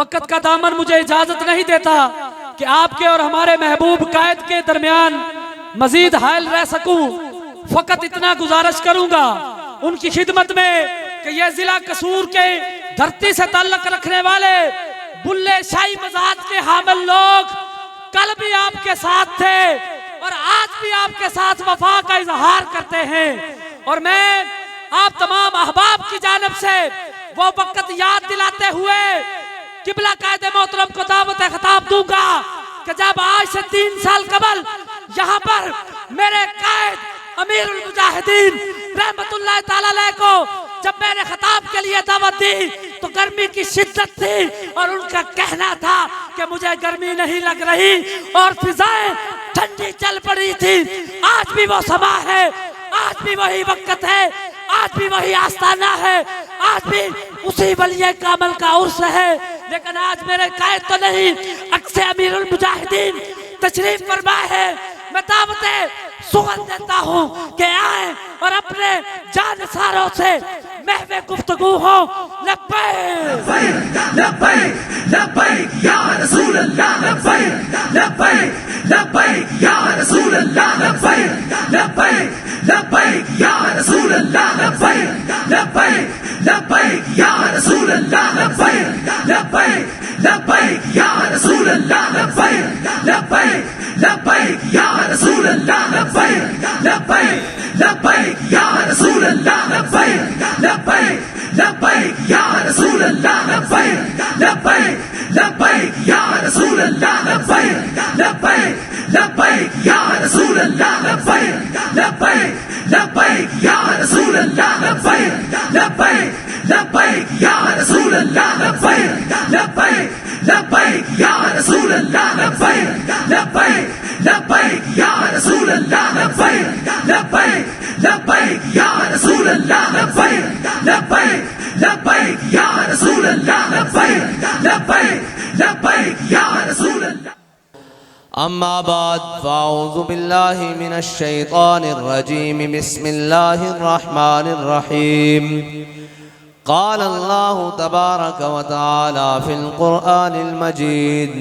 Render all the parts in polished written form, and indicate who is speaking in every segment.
Speaker 1: وقت کا دامن مجھے اجازت نہیں دیتا کہ آپ کے اور ہمارے محبوب قائد کے درمیان مزید حائل رہ سکوں۔ فقط اتنا گزارش کروں گا ان کی خدمت میں کہ یہ ضلع قصور کے دھرتی سے تعلق رکھنے والے بلے شاہی مزاج کے حامل لوگ کل بھی آپ کے ساتھ تھے اور آج بھی آپ کے ساتھ وفا کا اظہار کرتے ہیں، اور میں آپ تمام احباب کی جانب سے وہ وقت یاد دلاتے ہوئے قبلہ قائد محترم کو دعوت خطاب دوں گا کہ جب آج سے 3 سال قبل یہاں پر میرے قائد امیر المجاہدین رحمت اللہ تعالی علیہ کو جب میں نے خطاب کے لیے دعوت دی تو گرمی کی شدت تھی اور ان کا کہنا تھا کہ مجھے گرمی نہیں لگ رہی اور فضائیں ٹھنڈی چل پڑی تھی۔ آج بھی وہ سما ہے، آج بھی وہی وقت ہے، آج بھی وہی آستانہ ہے، آج بھی اسی ولی کامل کا عرس ہے، لیکن آج میرے قائد تو نہیں، عکس امیر المجاہدین تشریف فرما ہے۔ میں دعوت سوگند دیتا ہوں کہ آئیں اور اپنے جانساروں سے محو گفتگو ہو۔ لبیک
Speaker 2: لبیک لبیک یا رسول اللہ، لبیک لبیک لبیک یا رسول اللہ، لبیک لبیک لبیک یا رسول اللہ، لبیک لبیک لبیک یا رسول اللہ، لبیک لبیک لبیک یا رسول اللہ، لبیک لبیک لبیک یا رسول اللہ، لبیک لبیک لبیک یا رسول اللہ، لبیک لبیک لبیک یا رسول اللہ، لبیک لبیک لبیک یا رسول اللہ، لبیک لبیک لبیک یا رسول اللہ، لبیک لبیک لبیک یا رسول اللہ، لبیک لبیک لبیک یا رسول اللہ، لبیک لبیک لبیک یا رسول اللہ، لبیک لبیک لبیک یا رسول اللہ، لبیک لبیک لبیک یا رسول اللہ، لبیک لبیک لبیک یا رسول اللہ، لبیک لبیک لبیک یا رسول اللہ۔
Speaker 3: اما بعد فاعوذ باللہ من الشیطان الرجیم، بسم اللہ الرحمن الرحیم۔ قال اللہ تبارک وتعالی فی القرآن المجید،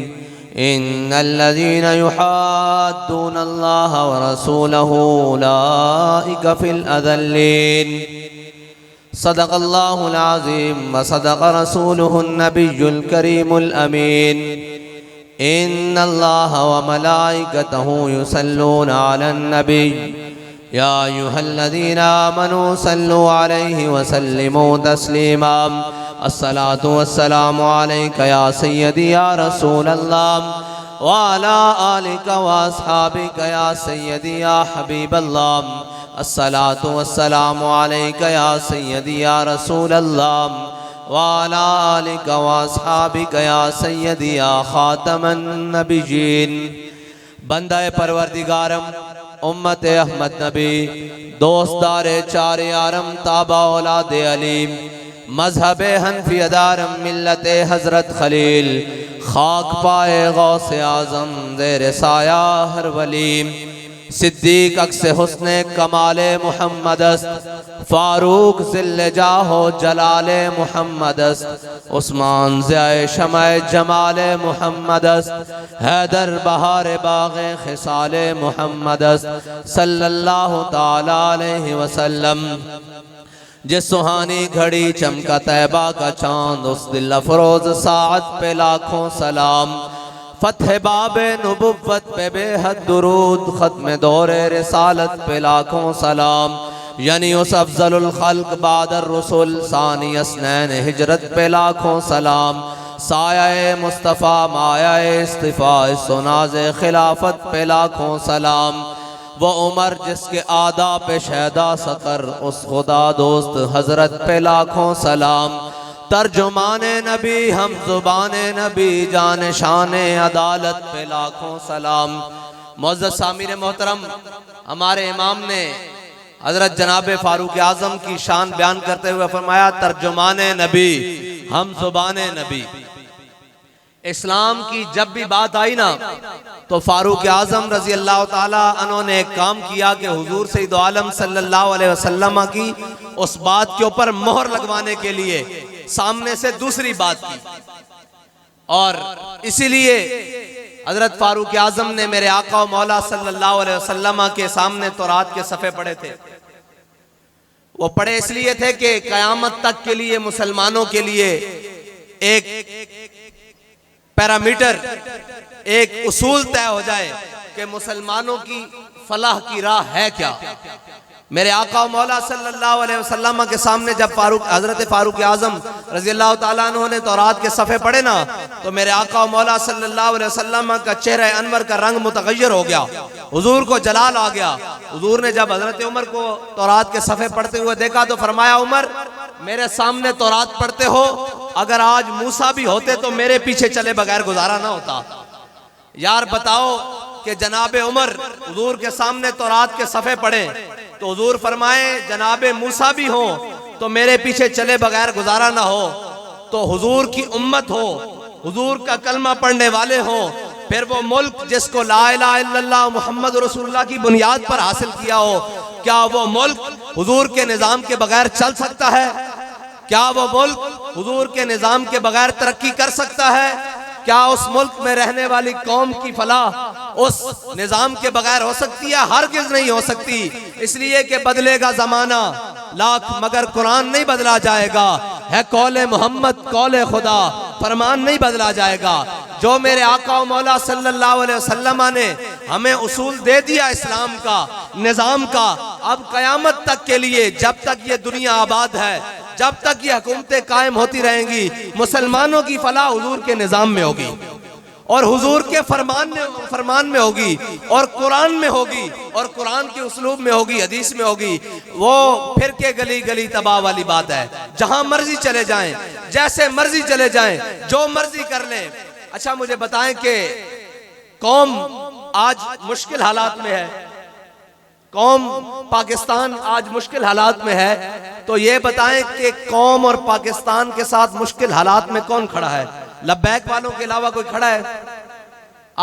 Speaker 3: ان الذین یحادون اللہ ورسولہ اولئک فی الاذلین۔ صدق اللہ العظیم وصدق رسولہ النبی الکریم الامین۔ ان اللہ وملائکتہ یصلون علی النبی، یا ایہا الذین آمنوا صلوا علیہ وسلموا تسلیما۔ الصلاة والسلام علیک یا سیدی یا رسول اللہ، وعلی آلک واصحابک یا سیدی یا حبیب اللہ۔ الصلاة والسلام علیک یا سیدی یا رسول اللہ، وعلی آلک واصحابک یا سیدی یا خاتم النبیین۔ بندہ پروردگارم، امت احمد نبی، دوستدار چار یارم، تابع اولاد علیم، مذہب حنفی دارم، ملت حضرت خلیل، خاک پائے غوث اعظم، زیر سایہ ہر ولیم۔ صدیق عکس حسن کمال محمد است، فاروق ذل جاہ و جلال محمد است، عثمان ضیاء شمع جمال محمد است، حیدر بہار باغ خصال محمد است، صلی اللہ تعالی علیہ وسلم۔ جس سہانی گھڑی چمکا طیبہ کا چاند، اس دل افروز ساعت پہ لاکھوں سلام۔ فتح باب نبوت پہ بے حد درود، ختم دور رسالت پہ لاکھوں سلام۔ یعنی اس افضل الخلق بعد الرسل، ثانی اسنین ہجرت پہ لاکھوں سلام۔ سایہ مصطفیٰ مایہ اصطفاء، سناز خلافت پہ لاکھوں سلام۔ وہ عمر جس کے آدھا پہ شہدہ سقر، اس خدا دوست حضرت پہ لاکھوں سلام۔ ترجمان نبی، ہم زبان نبی، جانشان عدالت پہ لاکھوں سلام۔ معزز سامعین محترم، ہمارے امام نے حضرت جناب فاروق اعظم کی شان بیان کرتے ہوئے فرمایا، ترجمان نبی، ہم زبان نبی۔ اسلام کی جب بھی بات آئی نا تو فاروق اعظم رضی اللہ تعالیٰ عنہ نے ایک کام کیا کہ حضور سید عالم صلی اللہ علیہ وسلم کی اس بات کے اوپر مہر لگوانے کے لیے سامنے سے دوسری بات کی۔ اور اسی لیے حضرت فاروق اعظم نے میرے آقا و مولا صلی اللہ علیہ وسلم کے سامنے تورات کے صفحے پڑھے تھے. وہ پڑھے اس لیے تھے کہ قیامت تک کے لیے مسلمانوں کے لیے ایک پیرامیٹر، ایک اصول طے ہو جائے کہ مسلمانوں کی فلاح کی راہ ہے کیا. میرے آقا و مولا صلی اللہ علیہ وسلم کے سامنے جب حضرت فاروق اعظم رضی اللہ تعالیٰ عنہ نے تورات کے صفحے پڑھے نا، تو میرے آقا و مولا صلی اللہ علیہ وسلم کا چہرہ انور کا رنگ متغیر ہو گیا، حضور کو جلال آ گیا. حضور نے جب حضرت عمر کو تورات کے صفحے پڑھتے ہوئے دیکھا تو فرمایا، عمر میرے سامنے تورات پڑھتے ہو، اگر آج موسیٰ بھی ہوتے تو میرے پیچھے چلے بغیر گزارا نہ ہوتا. یار بتاؤ کہ جناب عمر حضور کے سامنے تورات کے صفحے پڑھیں تو حضور فرمائیں جناب موسیٰ بھی ہوں تو میرے پیچھے چلے بغیر گزارا نہ ہو. تو حضور کی امت ہو، حضور کا کلمہ پڑھنے والے ہوں، پھر وہ ملک جس کو لا الہ الا اللہ محمد رسول اللہ کی بنیاد پر حاصل کیا ہو، کیا وہ ملک حضور کے نظام کے بغیر چل سکتا ہے؟ کیا وہ ملک حضور کے نظام کے بغیر ترقی کر سکتا ہے؟ کیا اس ملک میں رہنے والی قوم کی فلاح اس نظام کے بغیر ہو سکتی ہے؟ ہرگز نہیں ہو سکتی. اس لیے کہ بدلے گا زمانہ لاکھ مگر قرآن نہیں بدلا جائے گا، ہے قول محمد قول خدا، فرمان نہیں بدلا جائے گا. جو میرے آقا و مولا صلی اللہ علیہ وسلم نے ہمیں اصول دے دیا اسلام کا، نظام کا، اب قیامت تک کے لیے جب تک یہ دنیا آباد ہے، جب تک یہ حکومتیں قائم ہوتی رہیں گی، مسلمانوں کی فلاح حضور کے نظام میں ہوگی اور حضور کے فرمان میں ہوگی اور قرآن میں ہوگی اور قرآن کے اسلوب میں ہوگی، حدیث میں ہوگی. وہ پھر کے گلی گلی تباہ والی بات ہے. جہاں مرضی چلے جائیں، جیسے مرضی چلے جائیں، جو مرضی کر لیں. اچھا مجھے بتائیں کہ قوم آج مشکل حالات میں ہے، قوم پاکستان آج مشکل حالات میں ہے، تو یہ بتائیں کہ قوم اور پاکستان کے ساتھ مشکل حالات میں کون کھڑا ہے؟ لبیک والوں کے علاوہ کوئی کھڑا ہے؟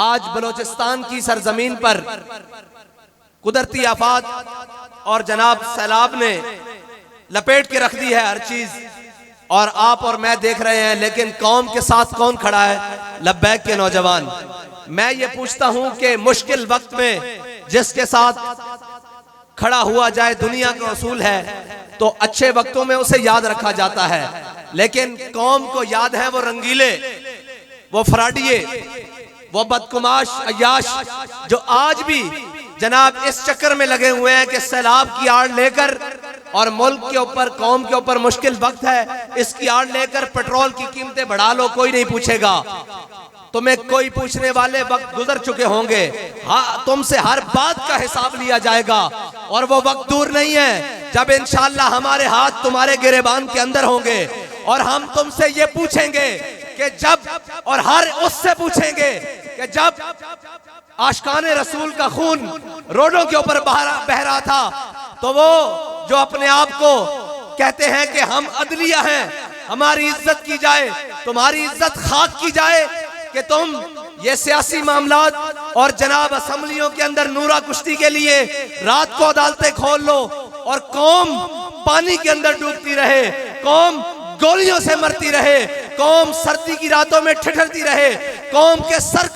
Speaker 3: آج بلوچستان کی سرزمین پر قدرتی آفات اور جناب سیلاب نے لپیٹ کے رکھ دی ہے ہر چیز، اور آپ اور میں دیکھ رہے ہیں، لیکن قوم کے ساتھ کون کھڑا ہے؟ لبیک کے نوجوان. میں یہ پوچھتا ہوں کہ مشکل وقت میں جس کے ساتھ کھڑا ہوا جائے، دنیا کا اصول ہے تو اچھے وقتوں میں اسے یاد رکھا جاتا ہے، لیکن قوم کو یاد ہے وہ رنگیلے، وہ فراڈیے، وہ بدکماش عیاش جو آج بھی جناب اس چکر میں لگے ہوئے ہیں کہ سیلاب کی آڑ لے کر اور ملک کے اوپر، قوم کے اوپر مشکل وقت ہے، اس کی آڑ لے کر پیٹرول کی قیمتیں بڑھا لو، کوئی نہیں پوچھے گا. تمہیں کوئی پوچھنے والے وقت گزر چکے ہوں گے، ہاں تم سے ہر بات کا حساب لیا جائے گا، اور وہ وقت دور نہیں ہے جب انشاءاللہ ہمارے ہاتھ تمہارے گریبان کے اندر ہوں گے اور ہم تم سے یہ پوچھیں گے کہ جب، اور ہر اس سے پوچھیں گے کہ جب عاشقان رسول کا خون روڈوں کے اوپر بہہ رہا تھا تو وہ جو اپنے آپ کو کہتے ہیں کہ ہم عدلیہ ہیں، ہماری عزت کی جائے، تمہاری عزت خاک کی جائے کہ تم یہ سیاسی معاملات اور جناب اسمبلیوں کے اندر نورا کشتی کے لیے رات کو عدالتیں کھول لو اور قوم پانی کے اندر ڈوبتی رہے، قوم گولیوں سے مرتی رہے، قوم سردی کی راتوں میں ٹھٹھرتی رہے، قوم کے سر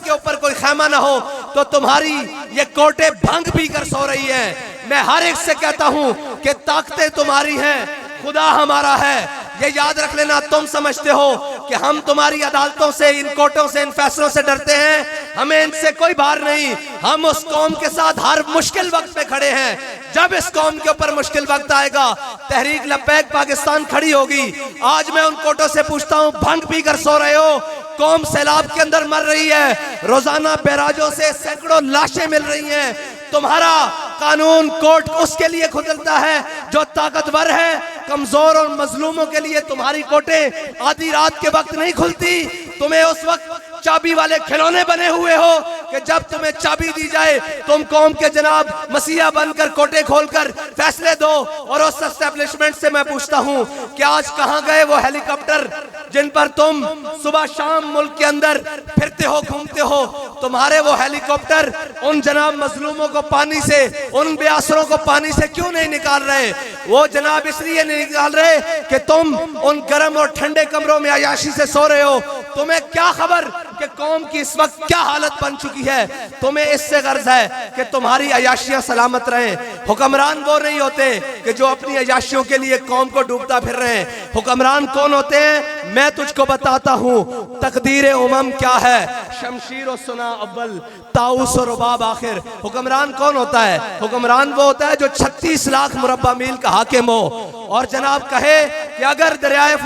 Speaker 3: کے اوپر کوئی خیمہ نہ ہو، تو تمہاری یہ کوٹے بھنگ پی کر سو رہی ہیں. میں ہر ایک سے کہتا ہوں کہ طاقتیں تمہاری ہیں، خدا ہمارا ہے. یہ یاد رکھ لینا. تم سمجھتے ہو کہ ہم تمہاری عدالتوں سے، ان کوٹوں سے، ان فیصلوں سے ڈرتے ہیں، ہمیں ان سے کوئی بار نہیں. ہم اس قوم کے ساتھ ہر مشکل وقت پہ کھڑے ہیں. جب اس قوم کے اوپر مشکل وقت آئے گا، تحریک لبیک پاکستان کھڑی ہوگی. آج میں ان کوٹوں سے پوچھتا ہوں، بھنگ پی کر سو رہے ہو، قوم سیلاب کے اندر مر رہی ہے، روزانہ بیراجوں سے سینکڑوں لاشیں مل رہی ہیں. تمہارا قانون کوٹ اس کے لیے کھلتا ہے جو طاقتور ہے، کمزور اور مظلوموں کے لیے تمہاری کوٹیں آدھی رات کے وقت نہیں کھلتی. تمہیں اس وقت چابی والے کھلونے بنے ہوئے ہو کہ جب تمہیں چابی دی جائے تم قوم کے جناب مسیحا بن کر کوٹے کھول کر فیصلے دو. اور اس اسٹیبلشمنٹ سے میں پوچھتا ہوں کہ آج کہاں گئے وہ ہیلی کاپٹر جن پر تم صبح شام ملک کے اندر پھرتے ہو گھومتے ہو، تمہارے وہ ہیلی کاپٹر ان جناب مظلوموں کو پانی سے، ان بے آسروں کو پانی سے کیوں نہیں نکال رہے؟ وہ جناب اس لیے نہیں نکال رہے کہ تم ان گرم اور ٹھنڈے کمروں میں عیاشی سے سو رہے ہو۔ تمہیں کیا خبر کہ قوم کی اس وقت کیا حالت بن چکی ہے؟ تمہیں اس سے غرض ہے کہ تمہاری عیاشیاں سلامت رہیں۔ حکمران وہ نہیں ہوتے کہ جو اپنی عیاشیوں کے لیے قوم کو ڈوبتا پھر رہے ہیں۔ حکمران کون ہوتے ہیں؟ میں تجھ کو بتاتا ہوں تقدیر امم کیا ہے۔ شمشیر و سنا اول، طاؤس و رباب آخر۔ حکمران کون ہوتا ہے؟ حکمران وہ ہوتا ہے جو 36 لاکھ مربع میل کا حاکم ہو اور جناب کہے کہ اگر دریائے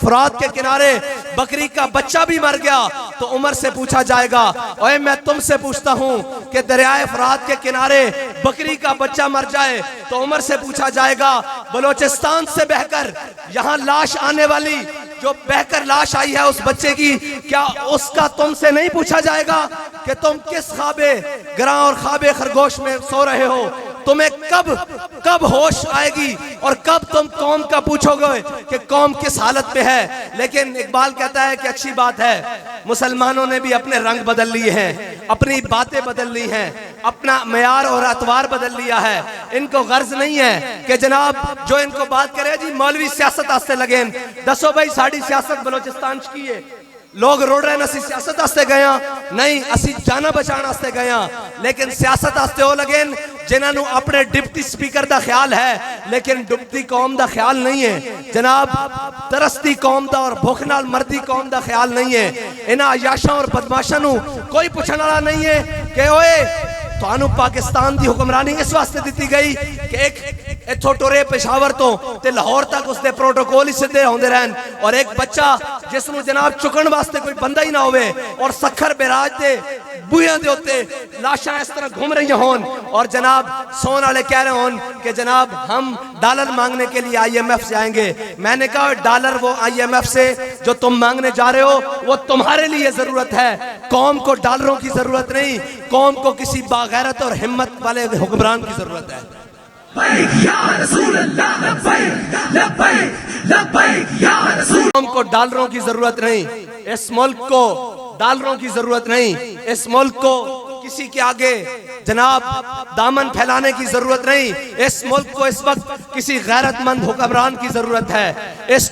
Speaker 3: فرات کے کنارے بکری کا بچہ بھی مر گیا تو عمر سے پوچھا جائے گا۔ اوے میں تم سے پوچھتا ہوں کہ دریائے فرات کے کنارے بکری کا بچہ مر جائے تو عمر سے پوچھا جائے گا۔ بلوچستان سے بہ کر یہاں لاش آنے والی، جو بہ کر لاش آئی ہے اس بچے کی، کیا اس کا تم سے نہیں پوچھا جائے گا کہ تم کس خواب گراں اور خواب خرگوش میں سو رہے ہو؟ تمہیں کب ہوش آئے گی اور کب تم قوم کا پوچھو گے کہ قوم کس حالت پہ ہے؟ لیکن اقبال کہتا ہے کہ اچھی بات ہے، مسلمانوں نے بھی اپنے رنگ بدل لیے ہیں، اپنی باتیں بدل لی ہیں، اپنا معیار اور اعتبار بدل لیا ہے۔ ان کو غرض نہیں ہے کہ جناب جو ان کو بات کرے جی مولوی سیاست آستے لگیں، دسو بھائی ساڑی سیاست بلوچستان کی ہے، لوگ روڑ رہے ہیں اسی سیاست آستے گئے ہیں، نہیں اسی جانا بچانا آستے گئے ہیں، لیکن سیاست آستے ہو لگیں جنہوں اپنے ڈپٹی سپیکر دا خیال ہے لیکن ڈپٹی قوم دا خیال نہیں ہے، جناب ترستی قوم دا اور بھوک نال مردی قوم دا خیال نہیں ہے۔ انہاں عیاشاں اور بدماشاں نو کوئی پوچھنے والا نہیں ہے کہ اوئے توانو پاکستان دی حکمرانی اس واسطے دیتی گئی کہ ایک ایتھو ٹورے پشاور تو تے لاہور تک اس دے پروٹوکول ہی سدھے ہوندے رہن، اور ایک بچہ جس نو جناب چکن واسطے کوئی بندہ ہی نہ ہوئے اور سکھر بیراج دے بویاں دے ہوتے لاشاں اس طرح گھوم رہی ہون اور جناب سون والے کہہ رہے ہون کہ جناب ہم ڈالر مانگنے کے لیے آئی ایم ایف سے آئیں گے۔ میں نے کہا ڈالر وہ آئی ایم ایف سے جو تم مانگنے جا رہے ہو وہ تمہارے لیے ضرورت ہے، قوم کو ڈالروں کی ضرورت نہیں، قوم کو کسی باغیرت اور ہمت والے حکمران کی ضرورت ہے۔
Speaker 2: لبیک یا رسول اللہ، لبیک لبیک لبیک یا رسول۔
Speaker 3: قوم کو ڈالروں کی ضرورت نہیں، اس ملک کو ڈالروں کی ضرورت نہیں، اس ملک کو کسی کے آگے جناب دامن پھیلانے کی ضرورت نہیں، اس ملک کو اس وقت کسی غیرت مند حکمران کی ضرورت ہے، اس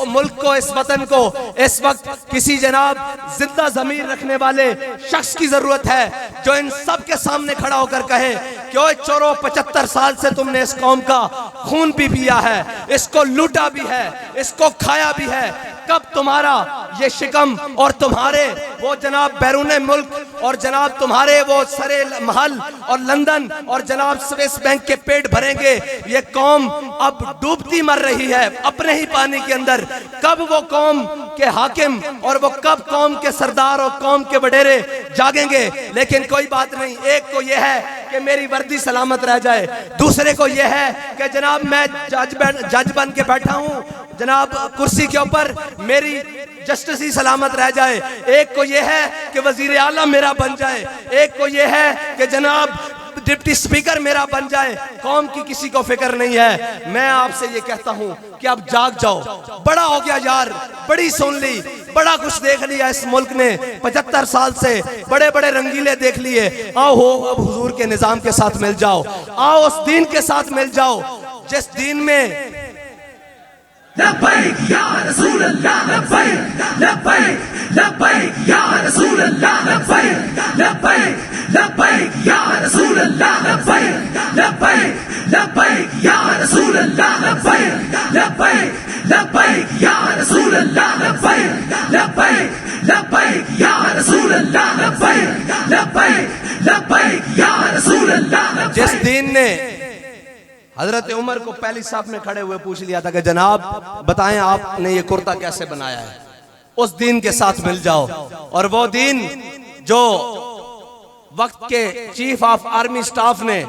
Speaker 3: ملک کو اس وطن کو اس وقت کسی جناب زندہ ضمیر رکھنے والے شخص کی ضرورت ہے جو ان سب کے سامنے کھڑا ہو کر کہے کہ اوے چورو 75 سال سے تم نے اس قوم کا خون بھی پیا ہے، اس کو لوٹا بھی ہے، اس کو کھایا بھی ہے، کب تمہارا یہ شکم اور تمہارے وہ جناب بیرون ملک اور جناب تمہارے وہ سرے محل اور لندن اور جناب سویس بینک کے پیٹ بھریں گے؟ یہ قوم اب ڈوبتی مر رہی ہے اپنے ہی پانی کے اندر، کب وہ قوم کے حاکم اور وہ کب قوم کے سردار اور قوم کے وڈیرے جاگیں گے؟ لیکن کوئی بات نہیں، ایک کو یہ ہے کہ میری وردی سلامت رہ جائے، دوسرے کو یہ ہے کہ جناب میں جج بن کے بیٹھا ہوں جناب کرسی کے اوپر، میری جسٹسی سلامت رہ جائے، ایک کو یہ ہے کہ وزیر اعلیٰ میرا بن جائے، ایک کو یہ ہے کہ جناب ڈپٹی سپیکر میرا بن جائے، قوم کی کسی کو فکر نہیں ہے۔ میں آپ سے یہ کہتا ہوں کہ اب جاگ جاؤ، بڑا ہو گیا یار، بڑی سن لی، بڑا کچھ دیکھ لیا اس ملک نے 75 سال سے، بڑے بڑے رنگیلے دیکھ لیے، آؤ ہو اب حضور کے نظام کے ساتھ مل جاؤ، آؤ اس دین کے ساتھ مل جاؤ جس دین میں
Speaker 2: لبیک یا رسول اللہ، لبیک لبیک لبیک یا رسول اللہ، لبیک لبیک لبیک یا رسول اللہ، لبیک لبیک لبیک یا رسول اللہ، لبیک لبیک لبیک یا رسول اللہ، لبیک لبیک لبیک یا رسول اللہ، لبیک لبیک لبیک یا رسول اللہ۔
Speaker 3: جس دین نے حضرت عمر کو پہلی صف میں کھڑے ہوئے پوچھ لیا تھا کہ جناب بتائیں آپ نے یہ کرتا کیسے بنایا ہے، اس دین کے ساتھ مل جاؤ، اور وہ دین جو وقت کے چیف آف آرمی سٹاف نے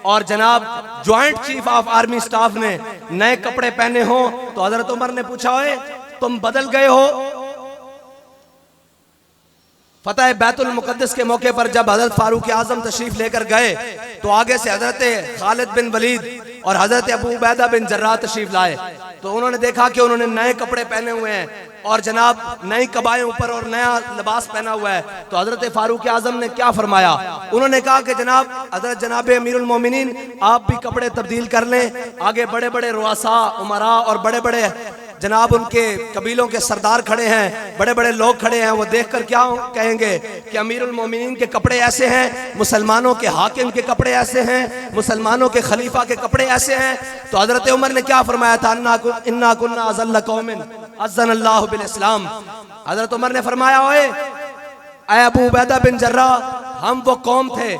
Speaker 3: اور جناب joint chief of army staff نے نئے کپڑے پہنے ہوں تو حضرت عمر نے پوچھا ہوئے تم بدل گئے ہو؟ فتح بیت المقدس کے موقع پر جب حضرت فاروق اعظم تشریف لے کر گئے تو آگے سے حضرت خالد بن ولید اور حضرت ابو عبیدہ بن جراح تشریف لائے. تو انہوں نے دیکھا کہ انہوں نے نئے کپڑے پہنے ہوئے ہیں اور جناب نئی قبائیں اوپر اور نیا لباس پہنا ہوا ہے. تو حضرت فاروق اعظم نے کیا فرمایا؟ انہوں نے کہا کہ جناب امیر المومنین آپ بھی کپڑے تبدیل کر لیں. آگے بڑے بڑے رؤساء امراء اور بڑے بڑے جناب ان کے قبیلوں کے سردار کھڑے ہیں, بڑے بڑے لوگ کھڑے ہیں. وہ دیکھ کر کیا کہیں گے کہ امیر المومنین کے کپڑے ایسے ہیں, مسلمانوں کے حاکم کے کپڑے ایسے ہیں, مسلمانوں کے خلیفہ کے کپڑے ایسے ہیں. تو حضرت عمر نے کیا فرمایا تھا؟ انا کنا اذل قوم اذن اللہ بالاسلام. حضرت عمر نے فرمایا اے ابو عبیدہ بن جراح, ہم وہ قوم تھے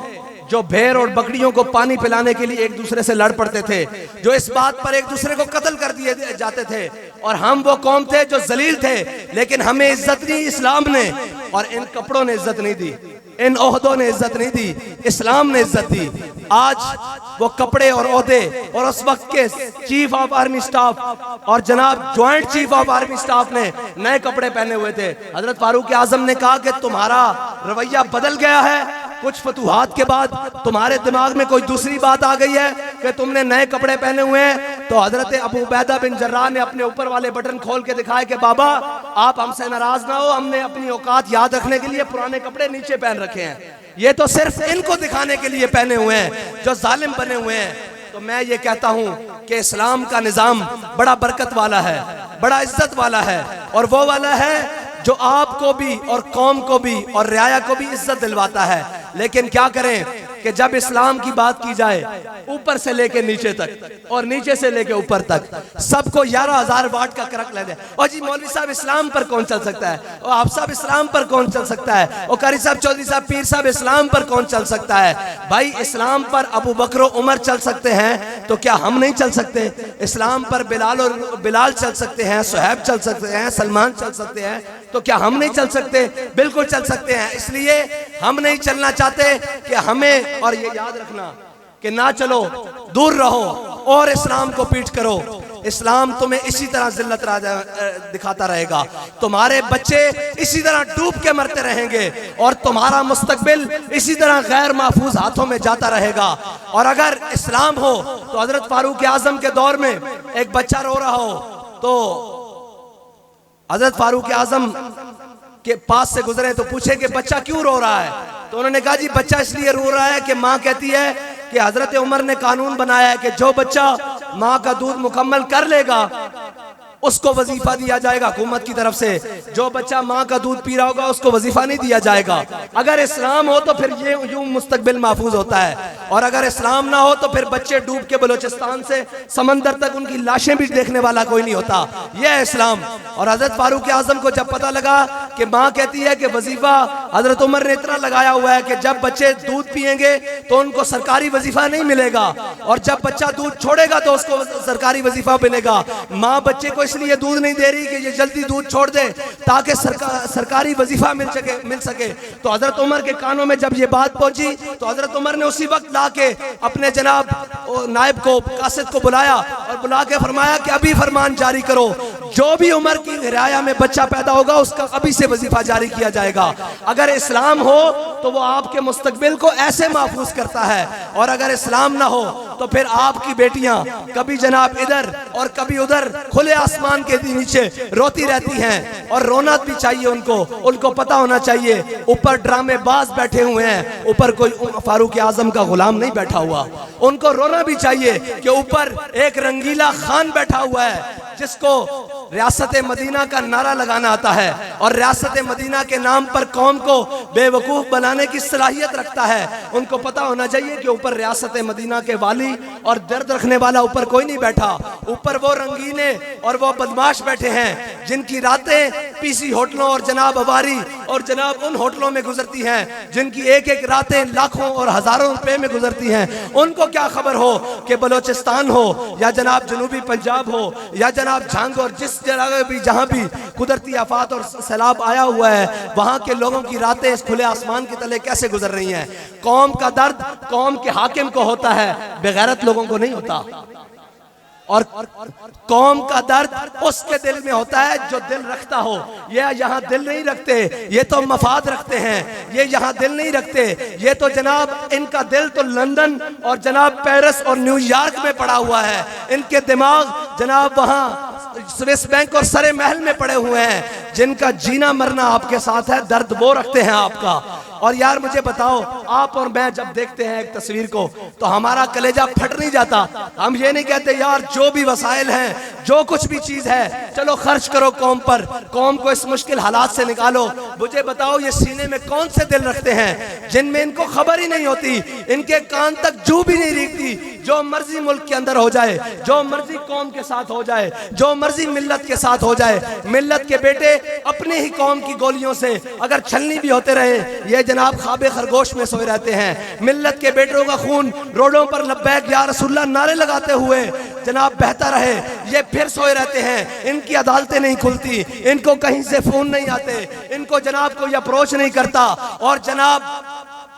Speaker 3: جو بھیڑ اور بکریوں کو پانی پلانے کے لیے ایک دوسرے سے لڑ پڑتے تھے, جو اس بات پر ایک دوسرے کو قتل کر دیے جاتے تھے, اور ہم وہ قوم تھے جو ذلیل تھے. لیکن ہمیں عزت نہیں اسلام نے, اور ان کپڑوں نے عزت نہیں دی, ان عہدوں نے عزت نہیں دی, اسلام نے عزت دی. آج وہ کپڑے اور عہدے اور اس وقت کے چیف آف آرمی سٹاف اور جناب joint chief of army staff نے نئے کپڑے پہنے ہوئے تھے. حضرت فاروق اعظم نے کہا کہ تمہارا رویہ بدل گیا ہے, کچھ فتوحات کے بعد تمہارے دماغ میں کوئی دوسری بات آ گئی ہے کہ تم نے نئے کپڑے پہنے ہوئے ہیں. تو حضرت ابو عبیدہ بن جراح نے اپنے اوپر والے بٹن کھول کے دکھائے کہ بابا آپ ہم سے ناراض نہ ہو, ہم نے اپنی اوقات یاد رکھنے کے لیے پرانے کپڑے نیچے پہن رکھے ہیں, یہ تو صرف ان کو دکھانے کے لیے پہنے ہوئے ہیں جو ظالم بنے ہوئے ہیں. تو میں یہ کہتا ہوں کہ اسلام کا نظام بڑا برکت والا ہے, بڑا عزت والا ہے, اور وہ والا ہے جو آپ کو بھی اور قوم کو بھی اور رعایا کو بھی عزت دلواتا ہے. لیکن کیا کریں کہ جب اسلام کی بات کی جائے اوپر سے لے کے نیچے تک اور نیچے سے لے کے اوپر تک سب کو 11,000 واٹ کا کرک لے دے. اور جی مولوی صاحب اسلام پر کون چل سکتا ہے, اور آپ صاحب اسلام پر کون چل سکتا ہے, اور قاری صاحب چودھری صاحب پیر صاحب اسلام پر کون چل سکتا ہے؟ بھائی اسلام پر ابو بکر و عمر چل سکتے ہیں تو کیا ہم نہیں چل سکتے؟ اسلام پر بلال چل سکتے ہیں, صہیب چل سکتے ہیں, سلمان چل سکتے ہیں, تو کیا ہم نہیں چل سکتے؟ بالکل چل سکتے ہیں. اس لیے ہم نہیں چلنا چاہتے کہ ہمیں, اور یہ یاد رکھنا کہ نہ چلو, دور رہو اور اسلام کو پیٹ کرو. اسلام تمہیں اسی طرح ذلت دکھاتا رہے گا, تمہارے بچے اسی طرح ڈوب کے مرتے رہیں گے, اور تمہارا مستقبل اسی طرح غیر محفوظ ہاتھوں میں جاتا رہے گا. اور اگر اسلام ہو تو حضرت فاروق اعظم کے دور میں ایک بچہ رو رہا ہو تو حضرت فاروق اعظم کے پاس سے گزرے تو پوچھے کہ بچہ کیوں رو رہا ہے؟ تو انہوں نے کہا جی بچہ اس لیے رو رہا ہے کہ ماں کہتی ہے کہ حضرت عمر نے قانون بنایا ہے کہ جو بچہ ماں کا دودھ مکمل کر لے گا اس کو وظیفہ دیا جائے گا حکومت کی طرف سے, جو بچہ ماں کا دودھ پی رہا ہوگا اس کو وظیفہ نہیں دیا جائے گا. اگر اسلام ہو تو پھر یہ یوں مستقبل محفوظ ہوتا ہے, اور اگر اسلام نہ ہو تو پھر بچے ڈوب کے بلوچستان سے سمندر تک ان کی لاشیں بھی دیکھنے والا کوئی نہیں ہوتا. یہ ہے اسلام. اور حضرت فاروق اعظم کو جب پتہ لگا کہ ماں کہتی ہے کہ وظیفہ حضرت عمر نے اتنا لگایا ہوا ہے کہ جب بچے دودھ پئیں گے تو ان کو سرکاری وظیفہ نہیں ملے گا, اور جب بچہ دودھ چھوڑے گا تو اس کو سرکاری وظیفہ ملے گا. ماں بچے کو اس لیے دودھ نہیں دے رہی کہ یہ جلدی دودھ چھوڑ دے تاکہ سرکاری وظیفہ مل سکے. تو حضرت عمر کے کانوں میں جب یہ بات پہنچی تو حضرت عمر نے اسی وقت لا کے اپنے جناب نائب کو, قاصد کو بلایا اور بلا کے فرمایا کہ ابھی فرمان جاری کرو, جو بھی عمر کی رعایا میں بچہ پیدا ہوگا اس کا ابھی سے وظیفہ جاری کیا جائے گا. اگر اسلام ہو تو وہ آپ کے مستقبل کو ایسے محفوظ کرتا ہے, اور اگر اسلام نہ ہو تو پھر آپ کی بیٹیاں کبھی جناب ادھر اور کبھی ادھر کھلے آسمان کے نیچے روتی رہتی ہیں, اور رونا بھی چاہیے ان کو پتہ ہونا چاہیے اوپر ڈرامے باز بیٹھے ہوئے ہیں, اوپر کوئی فاروق اعظم کا غلام نہیں بیٹھا ہوا. ان کو رونا بھی چاہیے کہ اوپر ایک رنگیلا خان بیٹھا ہوا ہے جس کو ریاست مدینہ کا نعرہ لگانا آتا ہے, اور ریاست مدینہ کے نام پر قوم کو بے وقوف بنانے کی صلاحیت رکھتا ہے. ان کو پتہ ہونا چاہیے کہ اوپر ریاست مدینہ کے والی اور درد رکھنے والا اوپر کوئی نہیں بیٹھا, اوپر وہ رنگینے اور وہ بدماش بیٹھے ہیں جن کی راتیں پی سی ہوٹلوں اور جناب اواری اور جناب ان ہوٹلوں میں گزرتی ہیں, جن کی ایک ایک راتیں لاکھوں اور ہزاروں روپے میں گزرتی ہیں. ان کو کیا خبر ہو کہ بلوچستان ہو یا جناب جنوبی پنجاب ہو یا جناب جھانگ اور جس جگہ بھی جہاں بھی قدرتی آفات اور سیلاب آیا ہوا ہے وہاں کے لوگوں کی راتیں اس کھلے آسمان کے تلے کیسے گزر رہی ہیں. قوم کا درد قوم کے حاکم کو ہوتا ہے, بغیرت لوگوں کو نہیں ہوتا.
Speaker 4: اور قوم کا درد اس کے دل میں ہوتا ہے جو دل رکھتا ہو. یہ یہاں دل نہیں رکھتے, یہ تو مفاد رکھتے ہیں. یہ یہاں دل نہیں رکھتے, یہ تو جناب ان کا دل تو لندن اور جناب پیرس اور نیو یارک میں پڑا ہوا ہے. ان کے دماغ جناب وہاں سویس بینک اور سرے محل میں پڑے ہوئے ہیں. جن کا جینا مرنا آپ کے ساتھ ہے, درد وہ رکھتے ہیں آپ کا. اور یار مجھے بتاؤ, آپ اور میں جب دیکھتے ہیں ایک تصویر کو تو ہمارا کلیجہ پھٹ نہیں جاتا؟ ہم یہ نہیں کہتے یار جو بھی وسائل ہیں, جو کچھ بھی چیز ہے, چلو خرچ کرو قوم پر, قوم کو اس مشکل حالات سے نکالو. مجھے بتاؤ یہ سینے میں کون سے دل رکھتے ہیں جن میں ان کو خبر ہی نہیں ہوتی, ان کے کان تک جو بھی نہیں ریگتی, جو مرضی ملک کے اندر ہو جائے, جو مرضی قوم کے ساتھ ہو جائے, جو مرضی ملت کے ساتھ ہو جائے, ملت کے بیٹے اپنے ہی قوم کی گولیوں سے اگر چھلنی بھی ہوتے رہے, یہ جناب خواب خرگوش میں سوئے رہتے ہیں. ملت کے بیٹوں کا خون روڈوں پر لبیک یا رسول اللہ نعرے لگاتے ہوئے جناب بہتا رہے, یہ پھر سوئے رہتے ہیں. ان کی عدالتیں نہیں کھلتی, ان کو کہیں سے فون نہیں آتے, ان کو جناب کوئی اپروچ نہیں کرتا. اور جناب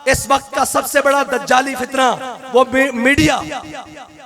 Speaker 4: اس وقت کا سب سے بڑا دجالی فتنہ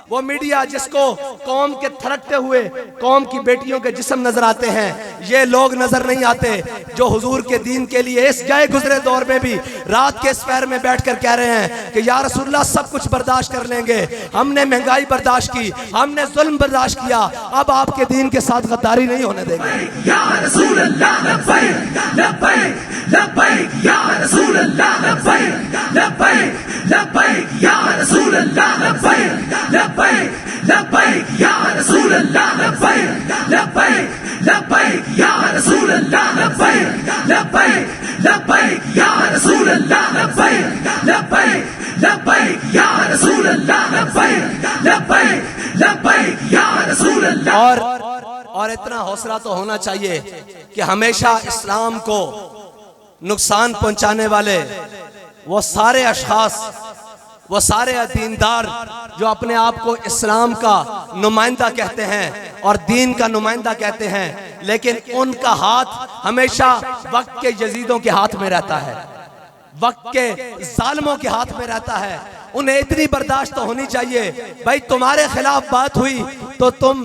Speaker 4: وہ میڈیا جس کو قوم کے تھرکتے ہوئے قوم کی بیٹیوں کے جسم نظر آتے ہیں, یہ لوگ نظر نہیں آتے جو حضور کے دین کے لیے اس گئے گزرے دور میں بھی رات کے اس پہر میں بیٹھ کر کہہ رہے ہیں کہ یا رسول اللہ سب کچھ برداشت کر لیں گے, ہم نے مہنگائی برداشت کی, ہم نے ظلم برداشت کیا, اب آپ کے دین کے ساتھ غداری نہیں ہونے دیں گے.
Speaker 2: یا رسول اللہ لبیک لبیک لبیک یا رسول اللہ لبیک لبیک لبیک یا رسول اللہ لبیک لبیک لبیک یا رسول اللہ لبیک لبیک لبیک یا رسول اللہ لبیک لبیک لبیک یا رسول اللہ لبیک لبیک لبیک یا رسول اللہ لبیک لبیک لبیک یا رسول اللہ.
Speaker 4: اور اتنا حوصلہ تو ہونا چاہیے کہ ہمیشہ اسلام کو نقصان پہنچانے والے وہ سارے اشخاص, وہ سارے دیندار جو اپنے آپ کو اسلام کا نمائندہ کہتے ہیں اور دین کا نمائندہ کہتے ہیں, لیکن ان کا ہاتھ ہمیشہ وقت کے یزیدوں کے ہاتھ میں رہتا ہے, وقت کے ظالموں کے ہاتھ میں رہتا ہے. انہیں اتنی برداشت تو ہونی چاہیے, بھائی تمہارے خلاف بات ہوئی تو تم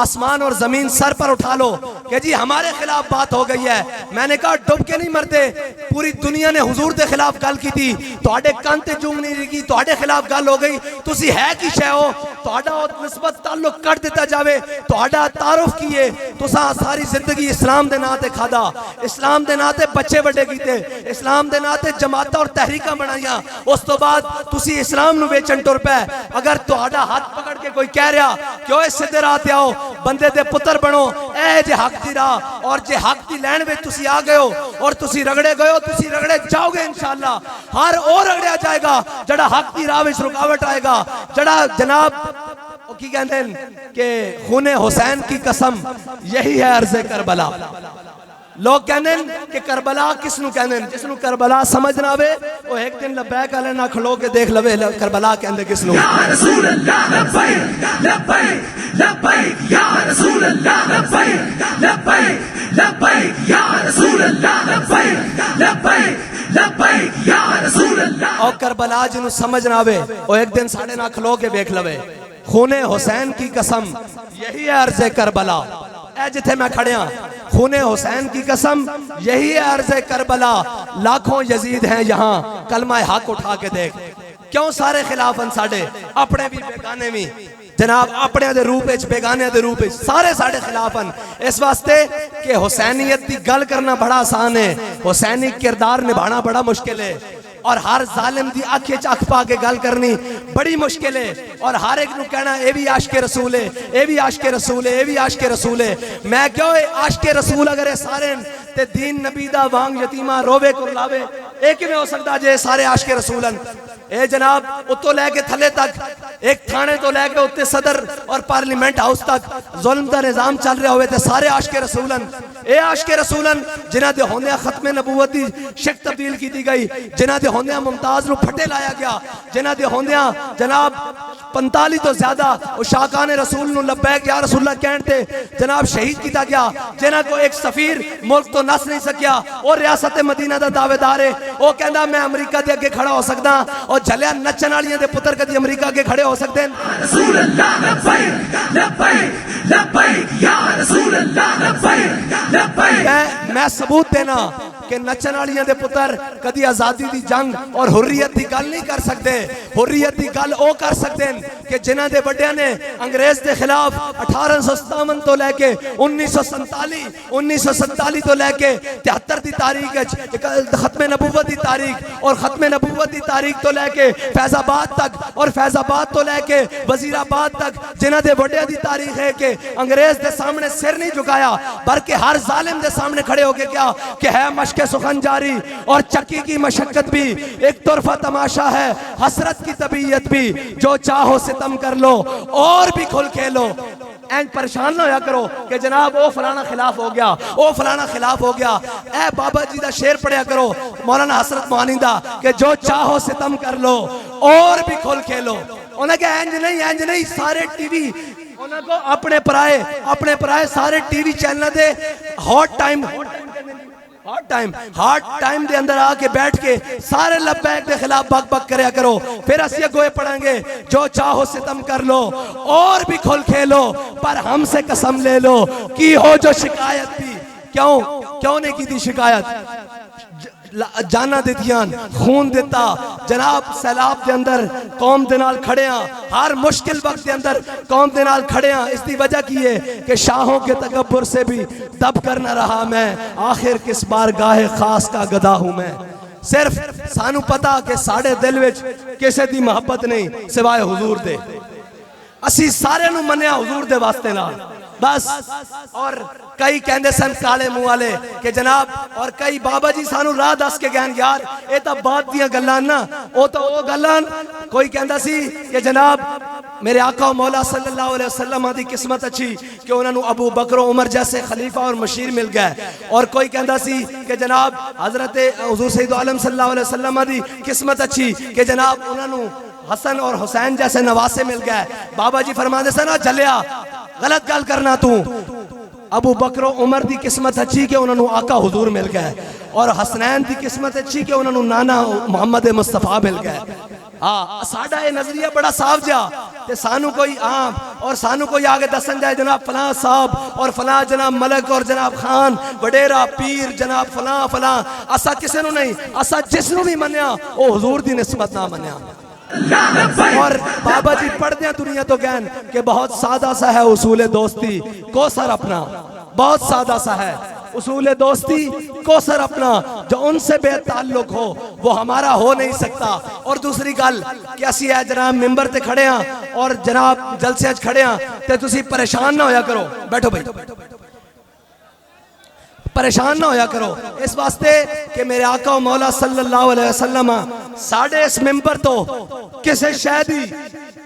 Speaker 4: آسمان اور زمین سر پر اٹھا لو کہ جی ہمارے خلاف بات ہو گئی ہے. میں نے کہا ڈب کے نہیں مرتے, پوری دنیا نے حضور دے خلاف گل کی تھی, تواڈے کان تے جونگ نہیں رہی, تواڈے خلاف گل ہو گئی, تسی ہے کی شے ہو, تواڈا نسبت تعلق کٹ دیتا جاوے, تواڈا تعارف کیے, تساں ساری زندگی اسلام دے نام تے کھادا, اسلام دے نام تے بچے بڑے کیتے, اسلام دے نام تے جماعتاں اور تحریکاں بنائیاں, اس تو بعد تسی اسلام نو ویچن ٹر پے. اگر تہاڈا ہاتھ پکڑ کے کوئی کہہ رہا کہ اوے سیدھے راہ تے آؤ, بندے دے پتر بنو, اے جے حق دی راہ, اور جے حق دی لین وچ تسی آ گئے ہو اور تسی رگڑے گئے ہو, تسی رگڑے جاؤ گے انشاءاللہ. ہر اور رگڑیا جائے گا جڑا حق دی راہ وچ رکاوٹ آئے گا, جڑا جناب کی کہتے ہیں کہ خون حسین کی قسم یہی ہے عرض کربلا. لوگ کہنے کہ کربلا کس نو کہنے, جس نو کربلا سمجھ نہ آوے وہ ایک دن لبیک علیہ نہ کھلو کے دیکھ لوے کربلا کہنے کس نو.
Speaker 2: یا رسول اللہ لبیک لبیک لبیک یا رسول اللہ لبیک لبیک لبیک یا رسول اللہ لبیک لبیک لبیک یا رسول اللہ.
Speaker 4: اور کربلا جنو سمجھ نہ آوے وہ ایک دن ساڑھے نہ کھلو کے دیکھ لوے. خون حسین کی قسم یہی ہے عرض کربلا. اے جتھے میں کھڑے ہاں, خون حسین کی قسم یہی ہے عرض کربلا. لاکھوں یزید ہیں یہاں, کلمہ حق اٹھا کے دیکھ. کیوں سارے خلاف ان ساڑھے, اپنے بھی بیگانے بھی جناب, اپنے دے روپ اچ بیگانے دے روپ اچ سارے ساڑھے خلاف ہیں. اس واسطے کہ حسینیت دی گل کرنا بڑا آسان ہے, حسینی کردار نبھانا بڑا مشکل ہے, اور ہر ظالم دی آنکھیں چاک پا کے گل کرنی بڑی مشکل ہے, اور ہر ایک نو کہنا اے بھی عاشق رسول ہے, اے بھی عاشق رسول ہے, اے بھی عاشق رسول ہے. میں کہو عاشق رسول اگر اے سارے تے دین نبی دا وانگ یتیمہ روے کرلاوے, ایک میں ہو سکتا جے سارے عاشق رسول ہیں. اے جناب اتو لے کے تھلے تک, ایک تھانے تو لے کے اتے صدر اور پارلیمنٹ ہاؤس تک ظلم دا نظام چل رہے ہوئے تے سارے عاشق رسول ہیں. اے عاشق رسولن جنہ دے ہوندیاں ختم نبوت دی شک تبدیل کی دی گئی، جنہ دے ہوندیاں ممتاز نو پھٹے لایا گیا، جنہ دے ہوندیاں جناب 45 تو زیادہ اشاقان رسول نو لبیک یا رسول اللہ کہنتے جناب شہید کیتا گیا، جنہ کو ایک سفیر ملک تو نس نہیں سکیا اور ریاست مدینہ دا دعوے دار ہے، وہ کہندا میں امریکہ دے اگے کھڑا ہو سکدا، اور جھلیا نچن والیاں دے پتر کدی امریکہ اگے کھڑے ہو سکتے ہیں؟
Speaker 2: رسول اللہ لبیک لبیک لبیک یا رسول اللہ لبیک لبیک.
Speaker 4: میں ثبوت دینا کہ نچن والیاں دے پتر کدی آزادی دی جنگ اور حریت دی گل نہیں کر سکتے. حریت دی گل او کر سکتے ہیں کہ جنہ دے بڑیاں نے انگریز دے خلاف 1857 تو لے کے 1947 تو لے کے 73 دی تاریخ ختم نبوت دی تاریخ اور ختم نبوت دی تاریخ تو لے کے فیض آباد تک اور فیض آباد تو لے کے وزیر آباد تک جنہ دے بڑیاں دی تاریخ ہے کہ انگریز دے سامنے سر نہیں جھکایا بلکہ ہر ظالم دے سامنے کھڑے ہو کے کیا کہ ہے مشق سخن جاری اور چکی کی مشقت بھی ایک طرفہ تماشا ہے حسرت کی طبیعت بھی جو چاہو ستم کر لو اور بھی کھل کھیلو. اینڈ پریشان نہ ہویا کرو کہ جناب او فلانا خلاف ہو گیا او فلانا خلاف ہو گیا. اے بابا جی دا شعر پڑھیا کرو مولانا حسرت موانی دا کہ جو چاہو ستم کر لو اور بھی کھل کھیلو. انہیں کہا اینج نہیں سارے ٹی وی انہیں کو اپنے پرائے سارے ٹی وی چینل دے ہاٹ ٹائم دے اندر آ کے بیٹھ کے سارے لبیک دے خلاف بک بک کریا کرو. پھر اسی گوئے پڑھیں گے جو چاہو ستم کر لو اور بھی کھل کھیلو پر ہم سے قسم لے لو کی ہو جو شکایت بھی. کیوں نہیں کی تھی شکایت؟ جانا دیتیاں خون دیتا جناب سیلاب دے اندر قوم دے نال کھڑیاں ہر مشکل وقت دے اندر قوم دے نال کھڑیاں. اس دی وجہ کی ہے کہ شاہوں کے تکبر سے بھی دب کر نہ رہا میں آخر کس بار گاہ خاص کا گدا ہوں میں. صرف سانو پتا کہ ساڑھے دل وچ کسے دی محبت نہیں سوائے حضور دے. اسی سارے نو منیا حضور دے واسطے نال بس. اور کئی کہندے سن کالے منہ والے کہ جناب اور کئی بابا جی سانو راہ دس کے گہن یار اے تا بات دیاں گلان نا او تا او گلان. کوئی کہندا سی کہ جناب میرے آقا و مولا صلی اللہ علیہ وسلم دی قسمت اچھی کہ انہوں نے ابو بکر و عمر جیسے خلیفہ اور مشیر مل گئے. اور کوئی کہندا سی کہ جناب حضرت حضور سید عالم صلی اللہ علیہ وسلم دی قسمت اچھی کہ جناب انہوں نے حسن اور حسین جیسے نواسے مل گئے. بابا جی فرما دے سنا جلیا غلط گل کرنا تو ابو بکر و عمر دی قسمت اچھی کہ انہوں نے آقا حضور مل گئے اور حسنین دی قسمت اچھی کہ انہوں نے نانا محمد مصطفیٰ مل گئے. ساڑھا یہ نظریہ بڑا صاف جا کہ سانو کوئی عام اور سانو کوئی آگے دسن جائے جناب فلاں صاحب اور فلاں جناب ملک اور جناب خان وڈیرا پیر جناب فلاں اسا کسے نو نہیں اسا جس نو بھی منیا او حضور دی نسبت نہ منیا. اور بابا جی پڑھ دیں دنیا تو گہن کہ بہت سادہ سا ہے اصول دوستی کوثر اپنا. بہت سادہ سا ہے اصول دوستی کوثر اپنا جو ان سے بے تعلق ہو وہ ہمارا ہو نہیں سکتا. اور دوسری گل کہ اسی ہے جناب ممبر تے کھڑے ہیں اور جناب جلسے اچ کھڑے ہیں تے تسی پریشان نہ ہویا کرو. بیٹھو بھائی پریشان نہ ہویا کرو اس واسطے کہ میرے آقا و مولا صلی اللہ علیہ وسلم ساڑھے اس ممبر تو کسے شہدی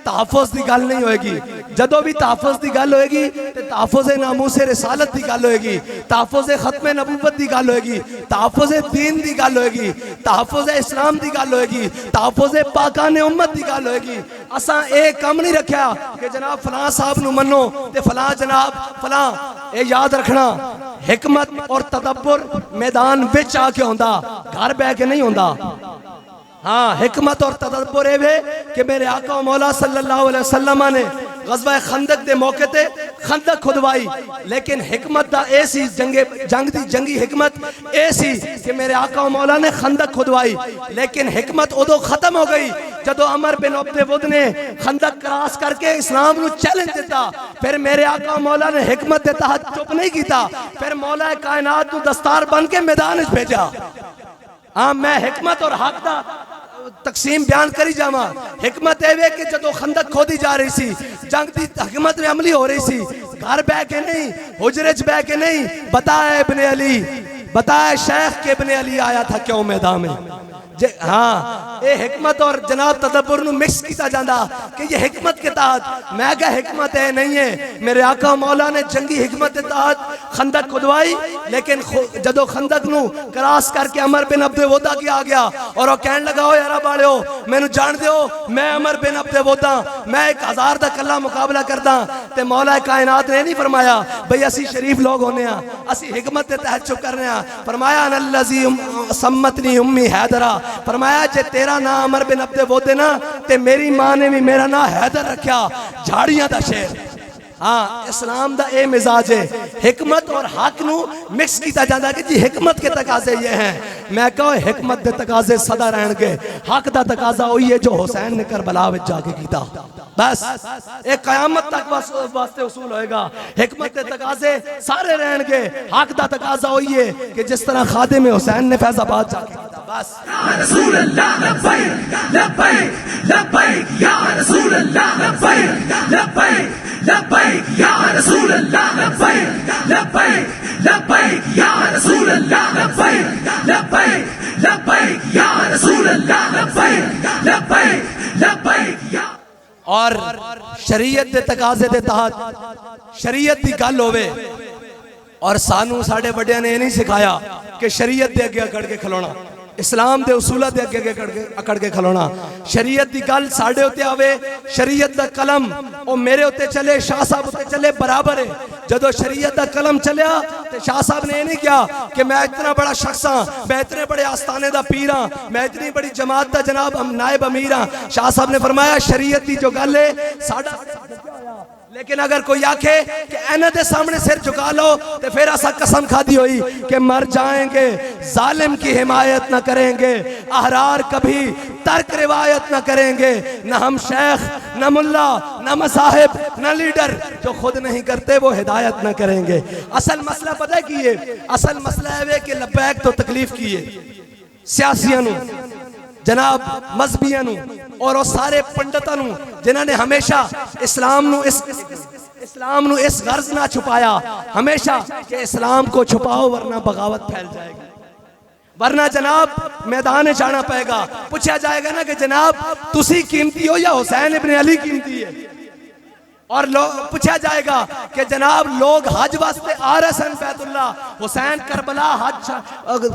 Speaker 4: تحفظ دی گل نہیں ہوئے گی. جدو بھی تحفظ دی گل ہوئے گی تو تحفظ ناموس رسالت دی گل ہوئے گی, تحفظ ختم نبوت دی گل ہوئے گی, تحفظ دین دی گل ہوئے گی, تحفظ اسلام دی گل ہوئے گی, تحفظ پاکان امت دی گل ہوئے گی. اساں ایک کم نہیں رکھیا کہ جناب فلاں صاحب نو منو تے فلاں جناب فلاں. اے یاد رکھنا حکمت اور تدبر میدان وچ آ کے ہوندا, گھر بہ کے نہیں ہوندا. ہاں حکمت اور تدبر ہے کہ میرے آقا و مولا صلی اللہ علیہ وسلم نے غزوہ خندق دے موقع تے خندق کھدوائی, لیکن حکمت دا ایسی جنگی حکمت ایسی کہ میرے آقا و مولا نے خندق کھدوائی, لیکن حکمت ادو ختم ہو گئی جدو عمر بن عبد ود نے خندق کراس کر کے اسلام نو چیلنج دیتا. پھر میرے آقا و مولا نے حکمت دے تحت چپ نہیں کیتا, پھر مولا کائنات نو دستار بن کے میدان وچ بھیجا. ہاں میں حکمت اور حق دا تقسیم بیان کری جاواں. حکمت ہے کہ جدو خندق کھودی جا رہی سی, جنگ دی حکمت عملی ہو رہی سی, گھر بہ کے نہیں, حجرے چ بہ کے نہیں, بتا ابن علی بتایا شیخ کے ابن علی آیا تھا کیوں میدان میں ہاں اے حکمت اور جناب تدبر نو مکس کیتا جاندہ کہ یہ حکمت کے تحت میں کہا حکمت ہے نہیں ہے میرے آقا مولا نے جنگی حکمت کے تحت خندق کھدوائی لیکن جدو خندق نو کراس کر کے عمر بن عبد ودا کی آ گیا اور وہ کہنے لگا ہو یارا باڑے ہو میں نو جان دے ہو میں عمر بن عبد ودا میں 1000 دا کلا مقابلہ کردہ تے مولا کائنات نے نہیں فرمایا بھئی اسی شریف لوگ ہونے ہیں اسی حکمت کے تحت چپ کرنے ہیں فرمایا انَالَّذِي سَمَّتْنِي اُمِّي حیدرہ فرمایا جے تیرا نام عمر بن عبد وودے نا تے میری ماں نے بھی میرا نام حیدر رکھیا جھاڑیاں دا شہر ہاں اسلام دا اے مزاج ہے حکمت اور حق نو مکس کیتا جاندہ کہ جی حکمت کے تقاضے یہ ہیں میں کہو حکمت دے تقاضے صدا رہن گے حق دا تقاضا ہوئی ہے جو حسین نے کربلا وچ جا کے کیتا بس ایک قیامت تک واسطے اصول ہوئے گا حکمت دے تقاضے سارے رہن گے حق دا تقاضا ہوئی ہے کہ جس طرح خادم حسین نے فیض آباد جا کے کیتا بس
Speaker 2: یا رسول اللہ لبیک لبیک لبیک یا رسول اللہ لبیک لبیک لبیک یا رسول اللہ لبیک لبیک لبیک یا رسول اللہ لبیک لبیک لبیک یا رسول اللہ لبیک لبیک لبیک یا
Speaker 4: اور شریعت دے تقاضے دے تحت شریعت دی گل ہوئے اور سانو ساڑھے بڑے نے نہیں سکھایا کہ شریعت دے اگے اکڑ کے کھلونا اسلام دے اصولہ دے اگے اکڑ کے کھلونا شریعت دی گل ساڑھے ہوتے آوے شریعت دا قلم او میرے ہوتے چلے شاہ صاحب ہوتے چلے برابر ہے جدو شریعت دا قلم چلیا تو شاہ صاحب نے نہیں کیا کہ میں اتنا بڑا شخص ہاں میں اتنے بڑے آستانے دا پیر ہاں میں اتنی بڑی جماعت دا جناب نائب امیر ہاں شاہ صاحب نے فرمایا شریعت دی جو گل ہے ساڑھا لیکن اگر کوئی آکھے کہ اینہ دے سامنے سر جھکا لو تو پھر ایسا قسم کھا دی ہوئی کہ مر جائیں گے ظالم کی حمایت نہ کریں گے احرار کبھی ترک روایت نہ کریں گے نہ ہم شیخ نہ ملا نہ مصاحب نہ لیڈر جو خود نہیں کرتے وہ ہدایت نہ کریں گے اصل مسئلہ پتہ کیے اصل مسئلہ ہے کہ لبیک تو تکلیف کیے سیاسیاں جناب مذہبیاں اور وہ سارے پنڈتاں جنہاں نے ہمیشہ اسلام نو اس غرض نہ چھپایا ہمیشہ کہ اسلام کو چھپاؤ ورنہ بغاوت پھیل جائے گی ورنہ جناب میدان جانا پائے گا پوچھا جائے گا نا کہ جناب تسی قیمتی ہو یا حسین ابن علی قیمتی ہے اور پوچھا جائے گا کہ جناب لوگ حج واسطے آ رہے سن بیت اللہ حسین کربلا حج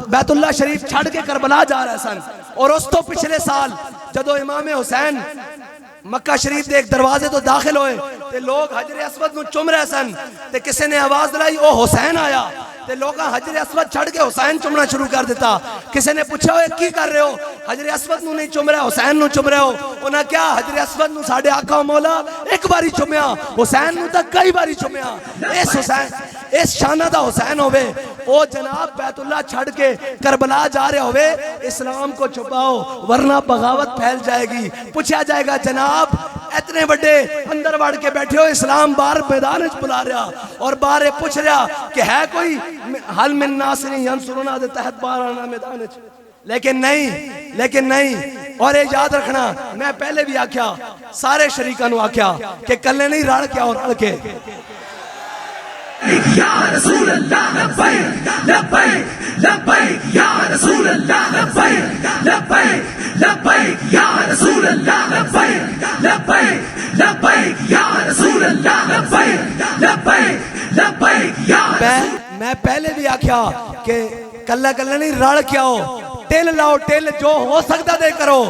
Speaker 4: بیت اللہ شریف چھڑ کے کربلا جا رہے سن اور اس تو پچھلے سال جدو امام حسین مکہ شریف دے ایک دروازے تو داخل ہوئے تے لوگ حجر اسود نو چم رہے سن تے کسی نے آواز دلائی او حسین آیا تے لوگاں حجر اسود چھڑ کے حسین چمنا شروع کر دیتا کسی نے پوچھا ہوئے کی کر رہے ہو حجر اسود نو نہیں چم رہے حسین نو چم رہے ہو انہاں کیا حجر اسود نو ساڑھے آقا مولا ایک باری چمیا حسین نو تک کئی باری چمیا اس شانہ دا حسین ہوئے او جناب بیت اللہ چھڑ کے کربلا جا رہے ہوئے اسلام کو چھپاؤ ورنہ بغاوت پھیل جائے گی پوچھا جائے گا جناب اتنے بڑے اندر وڑ کے بیٹھے ہو اسلام باہر میدان وچ بلا رہا اور باہر پوچھ رہا کہ ہے کوئی حل من ناصر ینصرنا دے تحت باہر آنا میدان وچ لیکن نہیں اور یہ یاد رکھنا میں پہلے بھی آکھیا سارے شریکانو آکھیا کہ کلے نہیں رڑ کے اور رڑ کے
Speaker 2: یا رسول اللہ لبیک لبیک لبیک یا رسول اللہ لبیک لبیک لبیک یا رسول اللہ لبیک لبیک لبیک یا رسول اللہ لبیک لبیک لبیک یا
Speaker 4: میں پہلے بھی آکھیا کہ کلہ نہیں رڑ کے آؤ ٹیل لاؤ ٹیل جو ہو سکتا دے کرو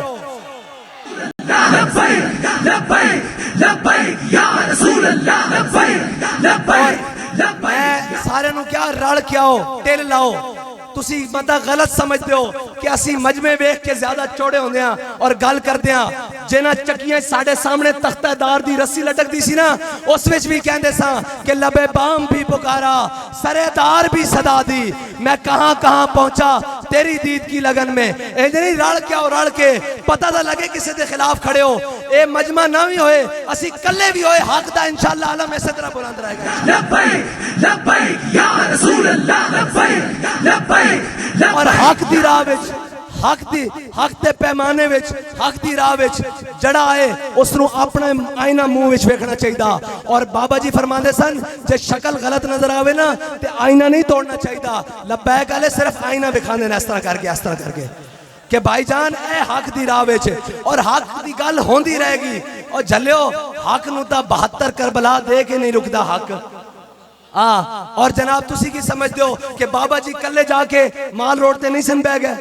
Speaker 2: لبیک لبیک لبیک یا رسول اللہ لبیک لبیک
Speaker 4: میں سارے نو کیا رڑ کیا ہو ٹیل لاؤ تسی مطلع غلط سمجھتے ہو کہ اسی مجمع بیک کے زیادہ چوڑے ہوں دیاں اور گل کر دیاں جنہ چکیاں ساڑھے سامنے تختہ دار دی رسی لٹک دی سی نا اس وچ بھی کہندے ساں کہ لبے بام بھی پکارا سرے دار بھی صدا دی میں کہاں پہنچا تیری دید کی لگن میں نہیں رڑ کیا ہو رڑ کے پتہ دا لگے کسی دے خلاف کھڑے ہو اے مجمع نہ بھی ہوئے اسی کلے بھی ہوئے حق دا انشاءاللہ عالم ایسے طرح بلند رہے گا
Speaker 2: لبیک لبیک یا رسول اللہ لبیک لبیک
Speaker 4: اور حق دی راہ وچ حق دے پیمانے وچ حق دی راہ وچ جڑا آئے اس نو اپنا آئینہ منہ وچ ویکھنا چاہیے. اور بابا جی فرماندے سن جے شکل غلط نظر آوے نا تے آئینہ نہیں توڑنا چاہیے. لبیک والے صرف آئینہ دکھاندے نے اس طرح کر کے کہ بھائی جان اے حق دی راہ وچ اور حق دی گل ہوندی رہے گی. اور جھلیو حق نو تا 72 کربلا دے کے نہیں رکدا حق. اور جناب تسی کی سمجھ دیو کہ بابا جی کلے جا کے مال روڈ تے نہیں سن بہ گئے.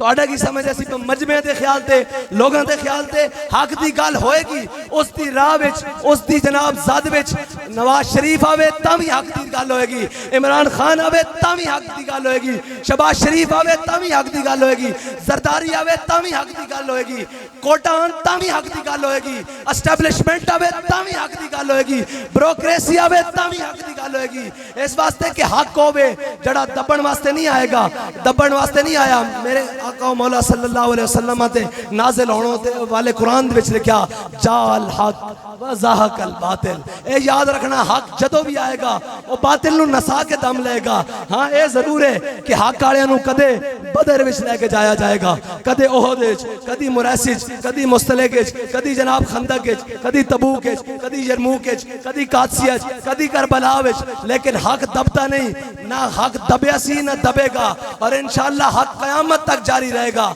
Speaker 4: تو کی سمجھ ایسی مجمع دے خیال تے لوگاں دے خیال تے حق دی گل ہوئے گی اس دی راہ وچ اس دی جناب زد وچ نواز شریف آوے تاں بھی حق دی گل ہوئے گی, عمران خان آوے تاں بھی حق دی گل ہوئے گی, شہباز شریف آوے تاں بھی حق دی گل ہوئے گی, زرداری آوے تاں بھی حق دی گل ہوئے گی, کوٹان تاں بھی حق دی گل ہوئے گی, اسٹیبلشمنٹ آوے تاں بھی حق دی گل ہوئے گی, بیوروکریسی آوے تاں بھی حق دی گل ہوئے گی. اس واسطے کہ حق ہوئے جڑا دبن واسطے نہیں آئے گا, دبن واسطے نہیں آیا. میرے آقا مولا صلی اللہ علیہ وسلم تے نازل ہونے والے قرآن وچ لکھیا جال حق وزاحق الباطل. اے یاد رکھنا حق جدو بھی آئے گا وہ باطل نو نسا کے دم لے گا. ہاں اے ضرور ہے کہ حق والےاں نو کدے بدر وچ لے کے جایا جائے گا, کدے احد وچ, کدی مریسی وچ, کدی مستلق وچ, کدی جناب خندق وچ, کدی تبوک وچ, کدی یرموک وچ, کدی قادسیہ وچ, کدی کربلا وچ. لیکن حق دبتا نہیں, نہ حق دبیا سی نہ دبے گا, اور انشاءاللہ حق قیامت تک جاری رہے گا.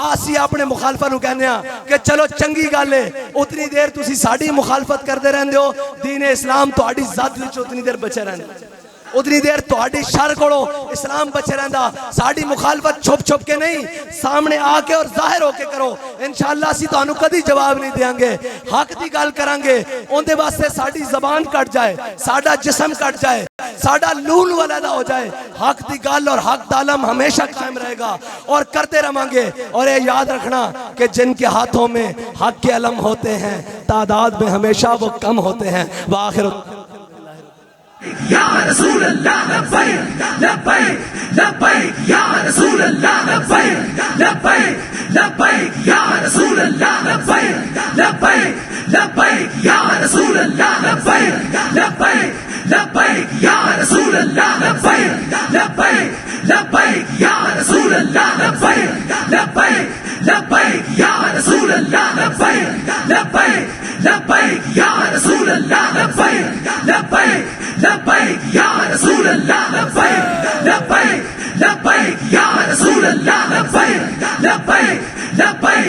Speaker 4: آسی اپنے مخالفہ نو کہنے ہیں کہ چلو چنگی گل ہے اتنی دیر تسی ساڈی مخالفت کردے رہندے ہو, دین اسلام تہاڈی ذات وچ اتنی دیر بچے رہندا, اتنی دیر تہاڈی شر کولو اسلام بچے رہندا. ساڈی مخالفت چھپ چھپ کے نہیں, سامنے آ کے اور ظاہر ہو کے کرو. انشاءاللہ اسی تانوں کدی جواب نہیں دیاں گے, حق دی گل کران گے. اون دے واسطے ساڈی زبان کٹ جائے, ساڈا جسم کٹ جائے, ساڈا لون ولدا ہو جائے, حق دی گل اور حق دا علم ہمیشہ قائم رہے گا اور کرتے رہیں گے. اور یہ یاد رکھنا کہ جن کے ہاتھوں میں حق کے علم ہوتے ہیں تعداد میں ہمیشہ وہ کم ہوتے ہیں. وآخر
Speaker 2: یا رسول اللہ لبیک لبیک لبیک یا رسول اللہ لبیک لبیک لبیک یا رسول اللہ لبیک لبیک لبیک یا رسول اللہ لبیک لبیک لبیک یا رسول اللہ لبیک لبیک لبیک یا رسول اللہ لبیک لبیک لبیک یا رسول اللہ لبیک لبیک لبیک یا رسول اللہ لبیک لبیک لبیک یا رسول اللہ لبیک لبیک لبیک یا رسول اللہ لبیک لبیک لبیک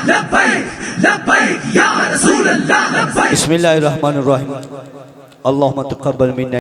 Speaker 2: لبیک لبیک یا رسول اللہ لبیک.
Speaker 5: بسم اللہ الرحمن الرحیم. اللہم تقبل منا